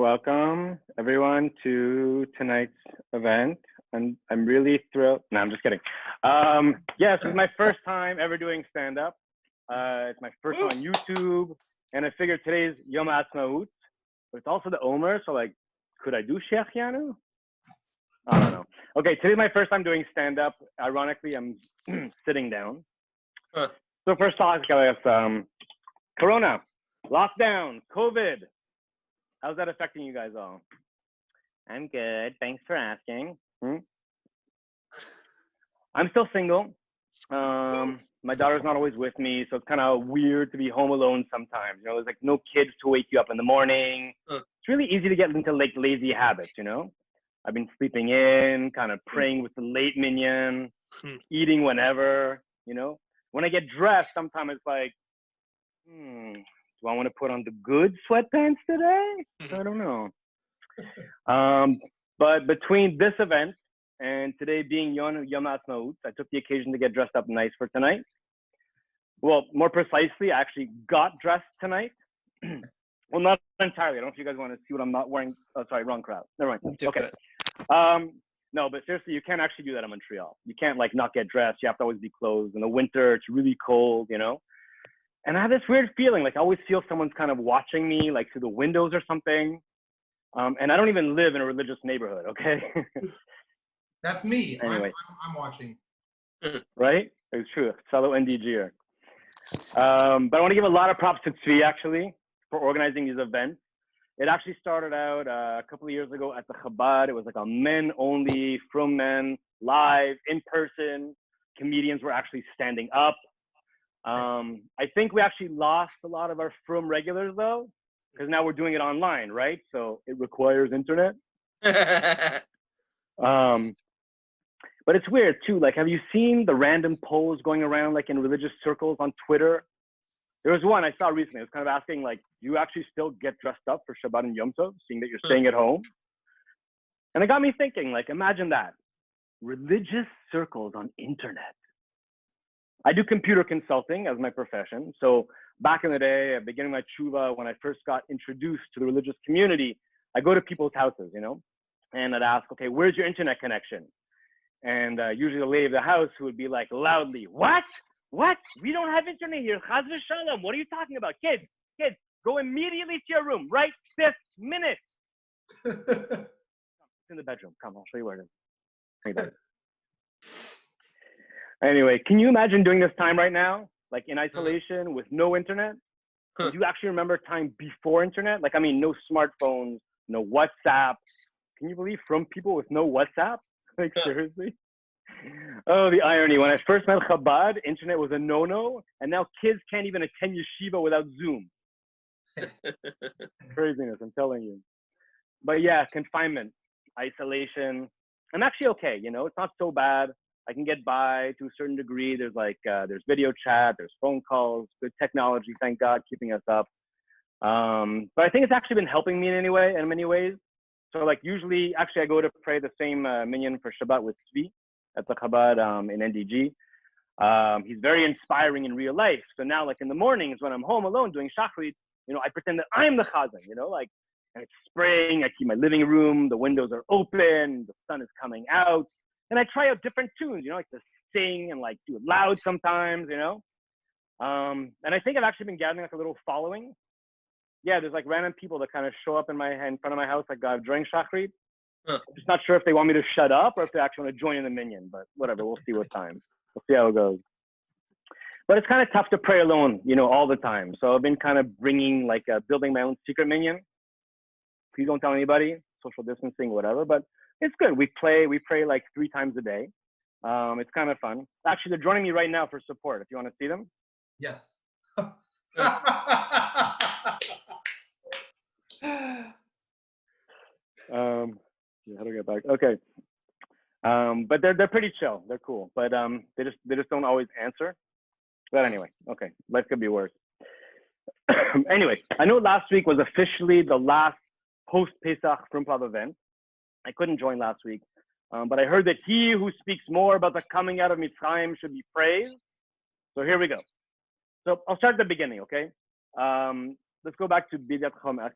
Welcome everyone to tonight's event. I'm really thrilled. No, I'm just kidding. Yes, this is my first time ever doing stand-up. It's my first time on YouTube, and I figured today's Yom Ha'atzmaut, but it's also the Omer, so like, could I do Sheikh Yanu? I don't know. Okay, today's my first time doing stand-up. Ironically, I'm sitting down. So first off, guys, Corona, lockdown, COVID. How's that affecting you guys all? I'm good. Thanks for asking. I'm still single. My daughter's not always with me, so it's kind of weird to be home alone sometimes. You know, there's like no kids to wake you up in the morning. It's really easy to get into like lazy habits, you know? I've been sleeping in, kind of praying with the late Minyan, eating whenever, you know? When I get dressed, sometimes it's like, do I want to put on the good sweatpants today? I don't know. But between this event and today being Yom Ha'atzmaut, I took the occasion to get dressed up nice for tonight. Well, more precisely, I actually got dressed tonight. Well, not entirely. I don't know if you guys want to see what I'm not wearing. Oh, sorry, wrong crowd. Never mind. Okay. No, but seriously, you can't actually do that in Montreal. You can't like not get dressed. You have to always be clothed. In the winter, it's really cold, you know? And I have this weird feeling, like I always feel someone's kind of watching me, like through the windows or something. And I don't even live in a religious neighborhood, okay? That's me. Anyway. I'm watching. Right? It's true. Fellow NDG. But I want to give a lot of props to Tzvi, actually, for organizing these events. It actually started out a couple of years ago at the Chabad. It was like a men-only, from men, live, in person. Comedians were actually standing up. I think we actually lost a lot of our Frum regulars though, because now we're doing it online, right? So it requires internet. But it's weird too. Like, have you seen the random polls going around like in religious circles on Twitter? There was one I saw recently. It was kind of asking like, do you actually still get dressed up for Shabbat and Yom Tov, seeing that you're staying at home? And it got me thinking, like, imagine that. Religious circles on internet. I do computer consulting as my profession. So back in the day, at the beginning of my tshuva, when I first got introduced to the religious community, I go to people's houses, you know, and I'd ask, okay, where's your internet connection? And usually the lady of the house who would be like loudly, what? What? We don't have internet here. Chaz v'shalom. What are you talking about? Kids, go immediately to your room right this minute. It's in the bedroom. Come, I'll show you where it is. Anyway, can you imagine doing this time right now, like in isolation with no internet? Do you actually remember time before internet? Like, I mean, no smartphones, no WhatsApp. Can you believe from people with no WhatsApp? Like, seriously? Oh, the irony. When I first met Chabad, internet was a no-no, and now kids can't even attend yeshiva without Zoom. Craziness, I'm telling you. But yeah, confinement, isolation. I'm actually okay, you know? It's not so bad. I can get by to a certain degree. There's like, there's video chat, there's phone calls, good technology, thank God, keeping us up. But I think it's actually been helping me in many ways. So like usually, actually I go to pray the same minyan for Shabbat with Tzvi at the Chabad in NDG. He's very inspiring in real life. So now like in the mornings when I'm home alone doing Shachrit, you know, I pretend that I'm the Chazan, you know, like, and it's spring, I keep my living room, the windows are open, the sun is coming out. And I try out different tunes, you know, like to sing and like do it loud sometimes, you know. And I think I've actually been gathering like a little following. Yeah, there's like random people that kind of show up in front of my house like during Shachrit. I'm just not sure if they want me to shut up or if they actually want to join in the minyan, but whatever, we'll see what time. We'll see how it goes. But it's kind of tough to pray alone, you know, all the time. So I've been kind of bringing like building my own secret minyan. Please don't tell anybody, social distancing, whatever, but it's good. We pray like 3 times a day. It's kind of fun. Actually, they're joining me right now for support. If you want to see them. Yes. How do I get back? Okay. But they're pretty chill. They're cool. But they just don't always answer. But anyway, okay. Life could be worse. Anyway, I know last week was officially the last post-Pesach Frum Club event. I couldn't join last week, but I heard that he who speaks more about the coming out of Mitzrayim should be praised. So here we go. So I'll start at the beginning, okay? let's go back to bidat chametz.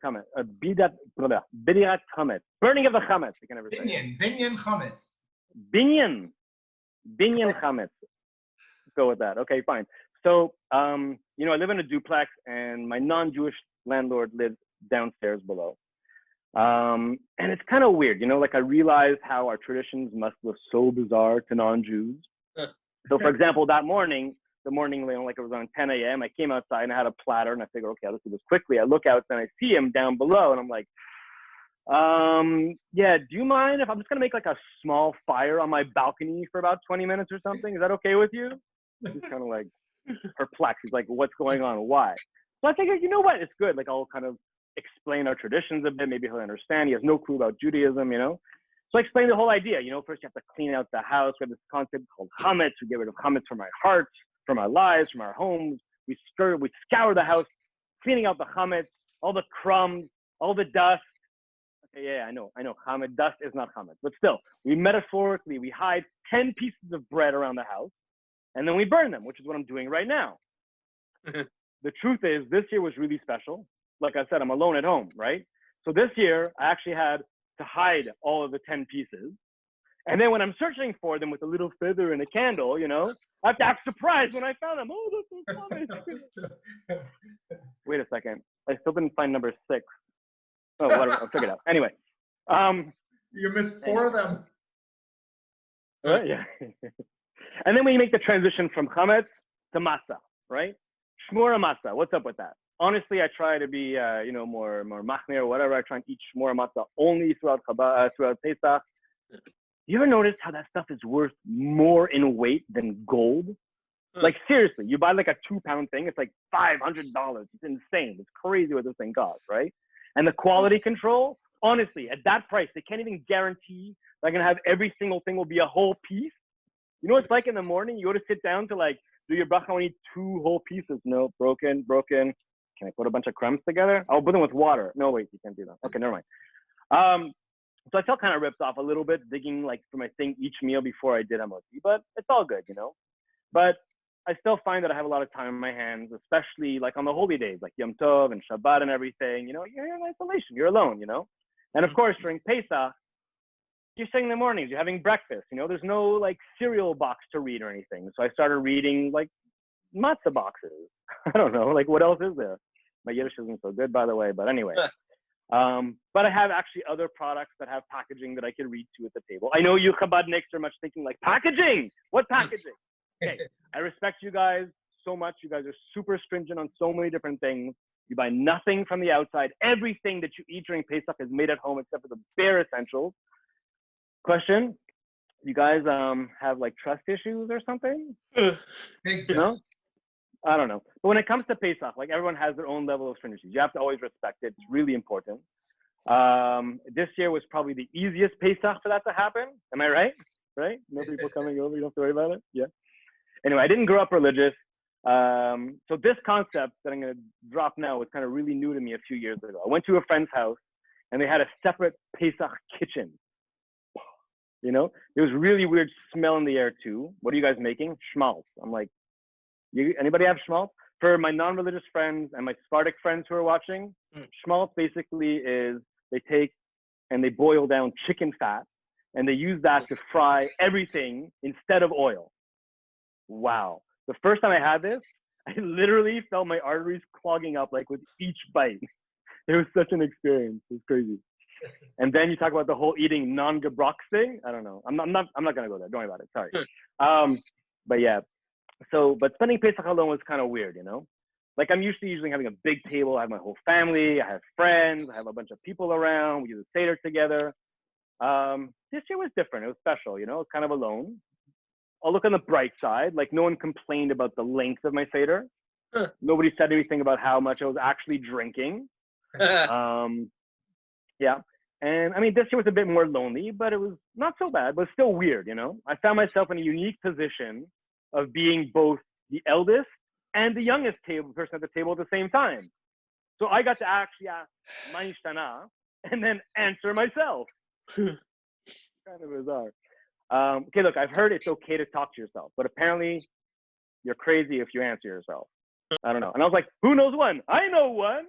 Bidat chametz. Burning of the chametz. You can never say it. Binyan chametz. Binyan chametz. Let's go with that. Okay, fine. So, you know, I live in a duplex, and my non-Jewish landlord lives downstairs below. And it's kind of weird, you know, like I realized how our traditions must look so bizarre to non-Jews. So, for example, that morning, you know, like it was on 10 a.m., I came outside and I had a platter, and I figured, okay, let's do this quickly. I look out and I see him down below, and I'm like, yeah, do you mind if I'm just gonna make like a small fire on my balcony for about 20 minutes or something? Is that okay with you? He's kind of like perplexed. He's like, what's going on? Why? So I figured, you know what? It's good. Like, I'll kind of explain our traditions a bit. Maybe he'll understand. He has no clue about Judaism, you know? So I explained the whole idea. You know, first you have to clean out the house. We have this concept called chametz. We get rid of chametz from our hearts, from our lives, from our homes. We scour the house, cleaning out the chametz, all the crumbs, all the dust. Okay, yeah, I know. Chametz, dust is not chametz. But still, we hide 10 pieces of bread around the house, and then we burn them, which is what I'm doing right now. The truth is, this year was really special. Like I said, I'm alone at home, right? So this year, I actually had to hide all of the 10 pieces. And then when I'm searching for them with a little feather and a candle, you know, I have to act surprised when I found them. Oh, this is funny. Wait a second. I still didn't find number 6. Oh, whatever. I'll figure it out. Anyway. You missed 4 of them. Yeah. And then when you make the transition from chametz to matzah, right? Shmura matzah. What's up with that? Honestly, I try to be, you know, more machmir or whatever. I try and eat shmura matzah only throughout Pesach. You ever notice how that stuff is worth more in weight than gold? Like, seriously, you buy like a 2-pound thing, it's like $500. It's insane. It's crazy what this thing costs, right? And the quality control, honestly, at that price, they can't even guarantee they're going to have every single thing will be a whole piece. You know what it's like in the morning? You go to sit down to like do your bracha, I need 2 whole pieces. No, broken. Can I put a bunch of crumbs together? I'll put them with water. No, wait, you can't do that. Okay, never mind. So I felt kind of ripped off a little bit, digging like for my thing each meal before I did Hamotzi, but it's all good, you know. But I still find that I have a lot of time in my hands, especially like on the holy days, like Yom Tov and Shabbat and everything. You know, you're in isolation, you're alone, you know. And of course, during Pesach, you're sitting in the mornings, you're having breakfast. You know, there's no like cereal box to read or anything. So I started reading like matzah boxes. I don't know, like what else is there? My Yiddish isn't so good, by the way, but anyway. But I have actually other products that have packaging that I can read to at the table. I know you Chabadniks are much thinking like, packaging? What packaging? Okay, I respect you guys so much. You guys are super stringent on so many different things. You buy nothing from the outside. Everything that you eat during Pesach is made at home except for the bare essentials. Question, you guys have like trust issues or something? No? I don't know. But when it comes to Pesach, like everyone has their own level of stringency. You have to always respect it. It's really important. This year was probably the easiest Pesach for that to happen. Am I right? Right? No people coming over. You don't have to worry about it. Yeah. Anyway, I didn't grow up religious. So this concept that I'm going to drop now was kind of really new to me a few years ago. I went to a friend's house and they had a separate Pesach kitchen. You know, there was really weird smell in the air too. What are you guys making? Schmaltz. I'm like, anybody have schmaltz? For my non-religious friends and my Sephardic friends who are watching, schmaltz basically is they take and they boil down chicken fat and they use that to fry everything instead of oil. Wow. The first time I had this, I literally felt my arteries clogging up like with each bite. It was such an experience. It was crazy. And then you talk about the whole eating non-gebrach thing. I don't know. I'm not gonna go there. Don't worry about it. Sorry. But yeah. So, but spending Pesach alone was kind of weird, you know? Like I'm used to usually having a big table. I have my whole family. I have friends. I have a bunch of people around. We do the Seder together. This year was different. It was special, you know? Kind of alone. I'll look on the bright side. Like no one complained about the length of my Seder. Nobody said anything about how much I was actually drinking. Yeah. And I mean, this year was a bit more lonely, but it was not so bad, but still weird, you know? I found myself in a unique position of being both the eldest and the youngest person at the table at the same time. So I got to actually ask Ma Nishtana and then answer myself. Kind of bizarre. Okay, look, I've heard it's okay to talk to yourself, but apparently you're crazy if you answer yourself. I don't know. And I was like, who knows one? I know one.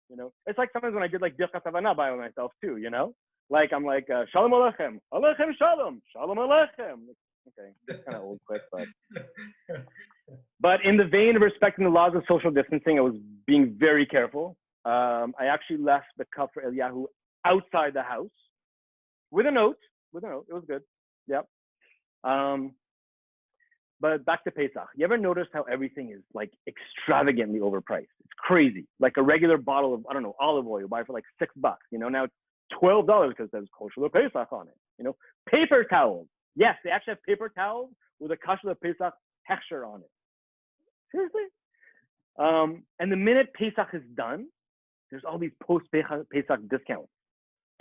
You know, it's like sometimes when I did like Birkat Havana by myself too, you know? Like I'm like, Shalom Aleichem, Aleichem Shalom, Shalom Aleichem. Okay, kind of old quick, but in the vein of respecting the laws of social distancing, I was being very careful. I actually left the cup for Eliyahu outside the house with a note. It was good. Yep. But back to Pesach. You ever notice how everything is like extravagantly overpriced? It's crazy. Like a regular bottle of, I don't know, olive oil you buy for like $6. You know, now it's $12 because it says kosher Pesach on it. You know, paper towels. Yes, they actually have paper towels with a kosher Pesach texture on it. Seriously? And the minute Pesach is done, there's all these post-Pesach discounts.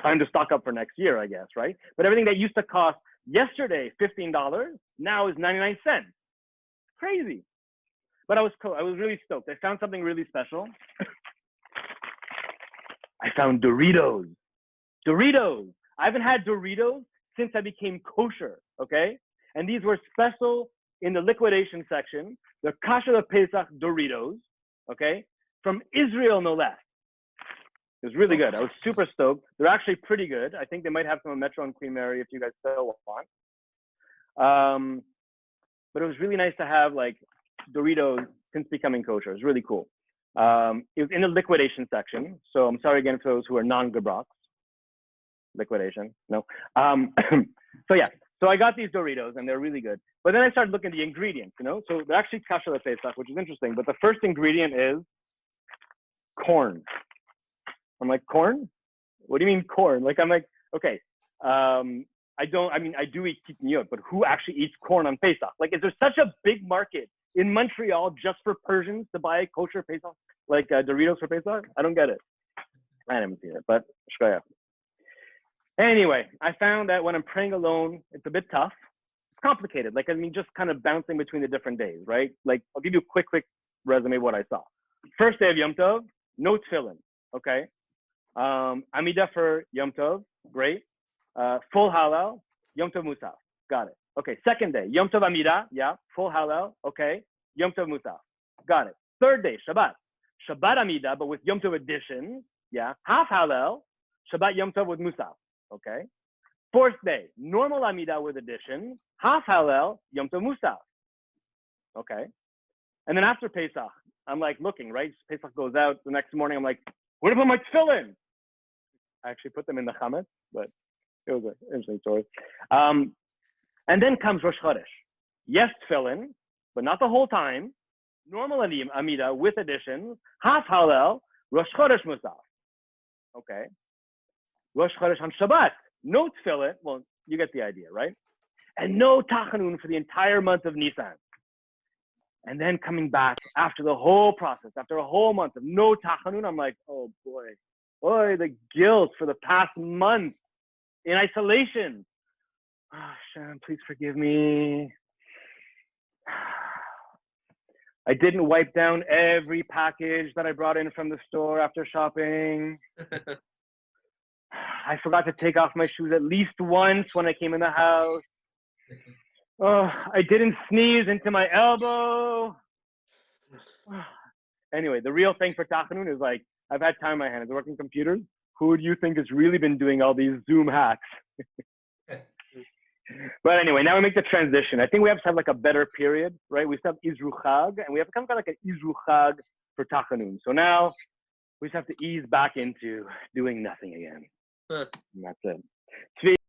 Time to stock up for next year, I guess, right? But everything that used to cost yesterday $15 now is 99 cents. Crazy. But I was really stoked. I found something really special. I found Doritos. I haven't had Doritos since I became kosher, okay? And these were special in the liquidation section. The Kasher Pesach Doritos, okay? From Israel, no less. It was really good. I was super stoked. They're actually pretty good. I think they might have some in Metro and Queen Mary if you guys still want. But it was really nice to have like Doritos since becoming kosher. It was really cool. It was in the liquidation section. So I'm sorry again for those who are non-Gebrocks. Liquidation, no. So yeah, so I got these Doritos and they're really good. But then I started looking at the ingredients, you know? So they're actually kasher Pesach, which is interesting. But the first ingredient is corn. I'm like, corn? What do you mean corn? Like, I'm like, okay. I do eat kitniot, but who actually eats corn on Pesach? Like, is there such a big market in Montreal just for Persians to buy kosher Pesach, like Doritos for Pesach? I don't get it. I haven't seen it, but shkoyach. Anyway, I found that when I'm praying alone, it's a bit tough. It's complicated. Like, I mean, just kind of bouncing between the different days, right? Like, I'll give you a quick resume of what I saw. First day of Yom Tov, no tefillin, okay? Amida for Yom Tov, great. Full halal, Yom Tov Musaf, got it. Okay, second day, Yom Tov Amida, yeah, full halal, okay. Yom Tov Musaf, got it. Third day, Shabbat Amida, but with Yom Tov additions, yeah, half halal, Shabbat Yom Tov with Musaf, okay. Fourth day, normal Amida with additions, half halal, Yom Tov Musaf, okay. And then after Pesach, I'm like looking, right? Pesach goes out the next morning, I'm like, where to put my tefillin? I actually put them in the chametz, but it was an interesting story. And then comes Rosh Chodesh. Yes, tefillin, but not the whole time. Normal Amida with additions, half halal, Rosh Chodesh Musaf. Okay. Rosh Chodesh on Shabbat, no tefillin. Well, you get the idea, right? And no tachanun for the entire month of Nisan. And then coming back after the whole process, after a whole month of no tachanun, I'm like, oh boy, the guilt for the past month in isolation. Oh, Shem, please forgive me. I didn't wipe down every package that I brought in from the store after shopping. I forgot to take off my shoes at least once when I came in the house. Oh, I didn't sneeze into my elbow. Anyway, the real thing for tachanun is like, I've had time on my hands. I work in computers. Who do you think has really been doing all these Zoom hacks? But anyway, now we make the transition. I think we have to have like a better period, right? We still have Izru Chag, and we have to come like an Izru Chag for tachanun. So now we just have to ease back into doing nothing again. And that's it.